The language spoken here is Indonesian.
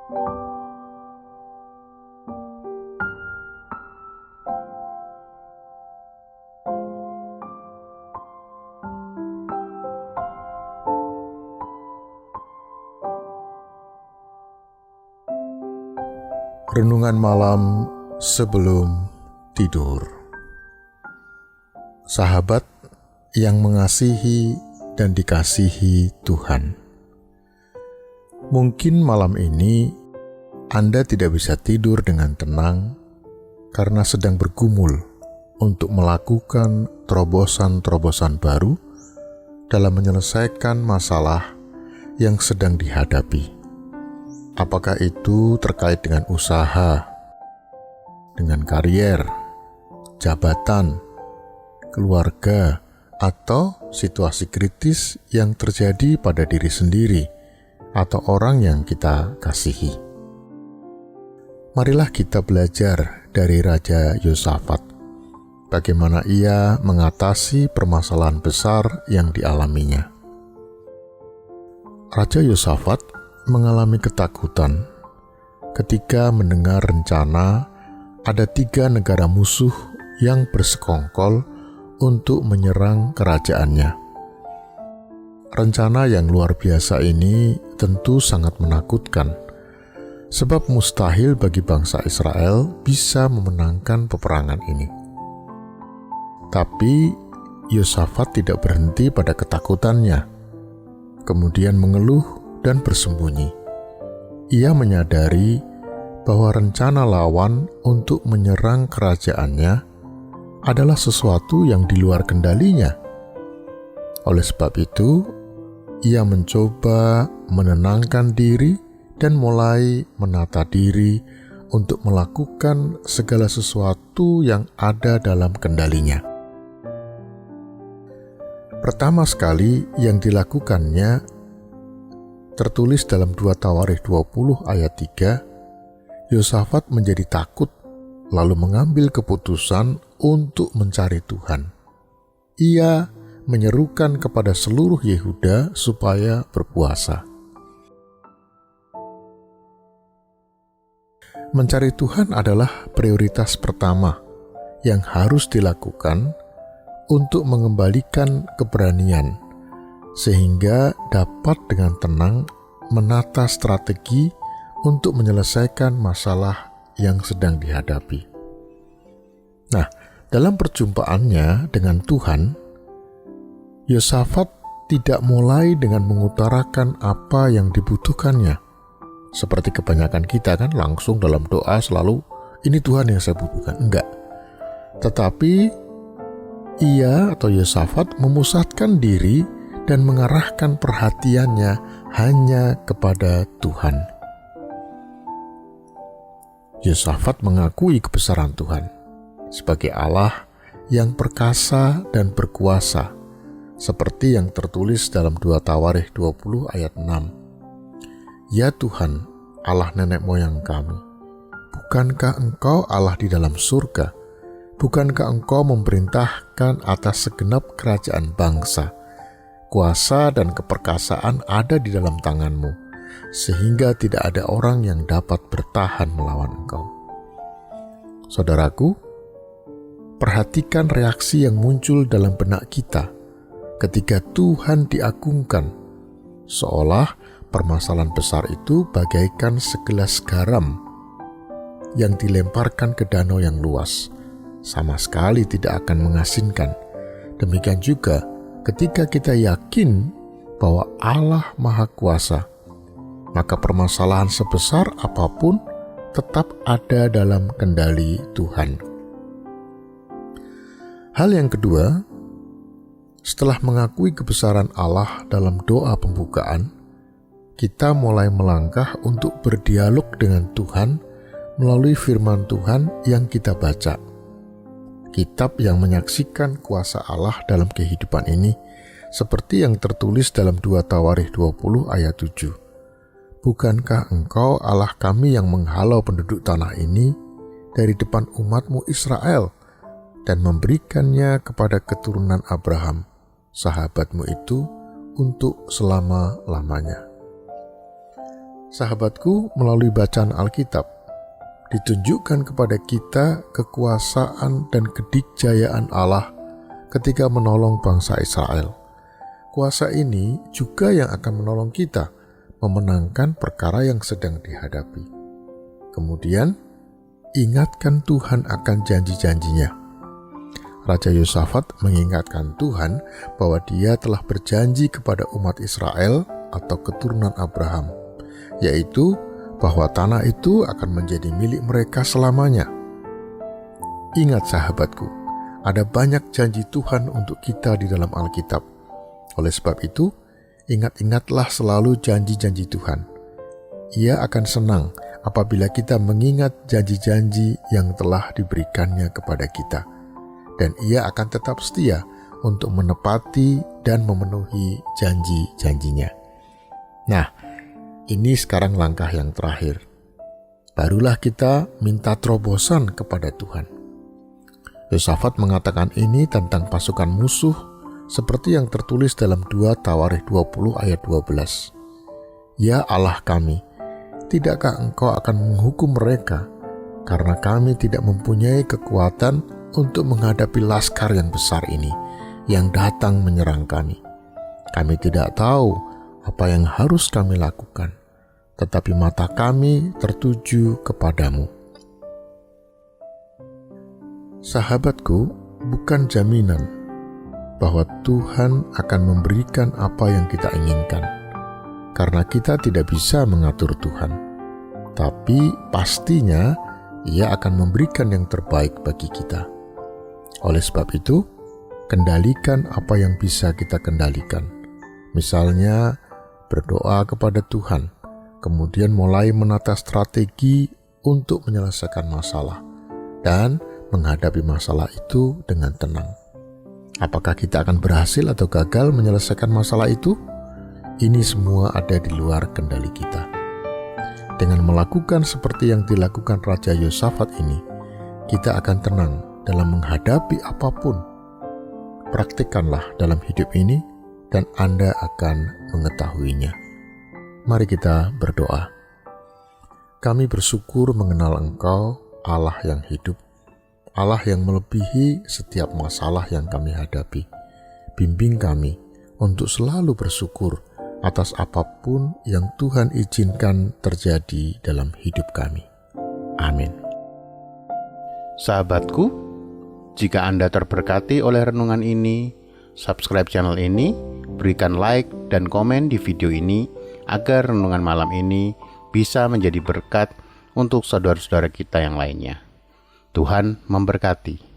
Renungan malam sebelum tidur. Sahabat yang mengasihi dan dikasihi Tuhan, mungkin malam ini Anda tidak bisa tidur dengan tenang karena sedang bergumul untuk melakukan terobosan-terobosan baru dalam menyelesaikan masalah yang sedang dihadapi. Apakah itu terkait dengan usaha, dengan karier, jabatan, keluarga, atau situasi kritis yang terjadi pada diri sendiri atau orang yang kita kasihi? Marilah kita belajar dari Raja Yosafat, bagaimana ia mengatasi permasalahan besar yang dialaminya. Raja Yosafat mengalami ketakutan ketika mendengar rencana ada 3 negara musuh yang bersekongkol untuk menyerang kerajaannya. Rencana yang luar biasa ini tentu sangat menakutkan, sebab mustahil bagi bangsa Israel bisa memenangkan peperangan ini. Tapi Yosafat tidak berhenti pada ketakutannya, kemudian mengeluh dan bersembunyi. Ia menyadari bahwa rencana lawan untuk menyerang kerajaannya adalah sesuatu yang di luar kendalinya. Oleh sebab itu, ia mencoba menenangkan diri dan mulai menata diri untuk melakukan segala sesuatu yang ada dalam kendalinya. Pertama sekali yang dilakukannya tertulis dalam 2 Tawarikh 20 ayat 3, Yosafat menjadi takut lalu mengambil keputusan untuk mencari Tuhan. Ia menyerukan kepada seluruh Yehuda supaya berpuasa. Mencari Tuhan adalah prioritas pertama yang harus dilakukan untuk mengembalikan keberanian, sehingga dapat dengan tenang menata strategi untuk menyelesaikan masalah yang sedang dihadapi. Nah, dalam perjumpaannya dengan Tuhan, Yosafat tidak mulai dengan mengutarakan apa yang dibutuhkannya. Seperti kebanyakan kita kan langsung dalam doa selalu, ini Tuhan yang saya butuhkan. Enggak. Tetapi ia atau Yosafat memusatkan diri dan mengarahkan perhatiannya hanya kepada Tuhan. Yosafat mengakui kebesaran Tuhan sebagai Allah yang perkasa dan berkuasa, seperti yang tertulis dalam 2 Tawarikh 20 ayat 6. Ya Tuhan, Allah nenek moyang kami, bukankah Engkau Allah di dalam surga? Bukankah Engkau memerintahkan atas segenap kerajaan bangsa? Kuasa dan keperkasaan ada di dalam tangan-Mu, sehingga tidak ada orang yang dapat bertahan melawan Engkau. Saudaraku, perhatikan reaksi yang muncul dalam benak kita ketika Tuhan diagungkan, seolah permasalahan besar itu bagaikan segelas garam yang dilemparkan ke danau yang luas, sama sekali tidak akan mengasinkan. Demikian juga ketika kita yakin bahwa Allah Maha Kuasa, maka permasalahan sebesar apapun tetap ada dalam kendali Tuhan. Hal yang kedua, setelah mengakui kebesaran Allah dalam doa pembukaan, kita mulai melangkah untuk berdialog dengan Tuhan melalui firman Tuhan yang kita baca. Kitab yang menyaksikan kuasa Allah dalam kehidupan ini, seperti yang tertulis dalam 2 Tawarikh 20 ayat 7. Bukankah Engkau Allah kami yang menghalau penduduk tanah ini dari depan umat-Mu Israel dan memberikannya kepada keturunan Abraham, sahabat-Mu itu, untuk selama-lamanya. Sahabatku, melalui bacaan Alkitab, ditunjukkan kepada kita kekuasaan dan kedikjayaan Allah ketika menolong bangsa Israel. Kuasa ini juga yang akan menolong kita memenangkan perkara yang sedang dihadapi. Kemudian, ingatkan Tuhan akan janji-janjinya. Raja Yosafat mengingatkan Tuhan bahwa Dia telah berjanji kepada umat Israel atau keturunan Abraham, yaitu bahwa tanah itu akan menjadi milik mereka selamanya. Ingat sahabatku, ada banyak janji Tuhan untuk kita di dalam Alkitab. Oleh sebab itu, ingat-ingatlah selalu janji-janji Tuhan. Ia akan senang apabila kita mengingat janji-janji yang telah diberikannya kepada kita. Dan Ia akan tetap setia untuk menepati dan memenuhi janji-janjinya. Nah, ini sekarang langkah yang terakhir. Barulah kita minta terobosan kepada Tuhan. Yosafat mengatakan ini tentang pasukan musuh seperti yang tertulis dalam 2 Tawarikh 20 ayat 12. Ya Allah kami, tidakkah Engkau akan menghukum mereka karena kami tidak mempunyai kekuatan untuk menghadapi laskar yang besar ini yang datang menyerang kami. Kami tidak tahu apa yang harus kami lakukan, tetapi mata kami tertuju kepadamu. Sahabatku, bukan jaminan bahwa Tuhan akan memberikan apa yang kita inginkan, karena kita tidak bisa mengatur Tuhan. Tapi pastinya Ia akan memberikan yang terbaik bagi kita. Oleh sebab itu, kendalikan apa yang bisa kita kendalikan. Misalnya, berdoa kepada Tuhan, kemudian mulai menata strategi untuk menyelesaikan masalah, dan menghadapi masalah itu dengan tenang. Apakah kita akan berhasil atau gagal menyelesaikan masalah itu? Ini semua ada di luar kendali kita. Dengan melakukan seperti yang dilakukan Raja Yosafat ini, kita akan tenang dalam menghadapi apapun. Praktikkanlah dalam hidup ini dan Anda akan mengetahuinya. Mari kita berdoa. Kami bersyukur mengenal Engkau, Allah yang hidup, Allah yang melebihi setiap masalah yang kami hadapi. Bimbing kami untuk selalu bersyukur atas apapun yang Tuhan izinkan terjadi dalam hidup kami. Amin. Sahabatku, jika Anda terberkati oleh renungan ini, subscribe channel ini, berikan like dan komen di video ini agar renungan malam ini bisa menjadi berkat untuk saudara-saudara kita yang lainnya. Tuhan memberkati.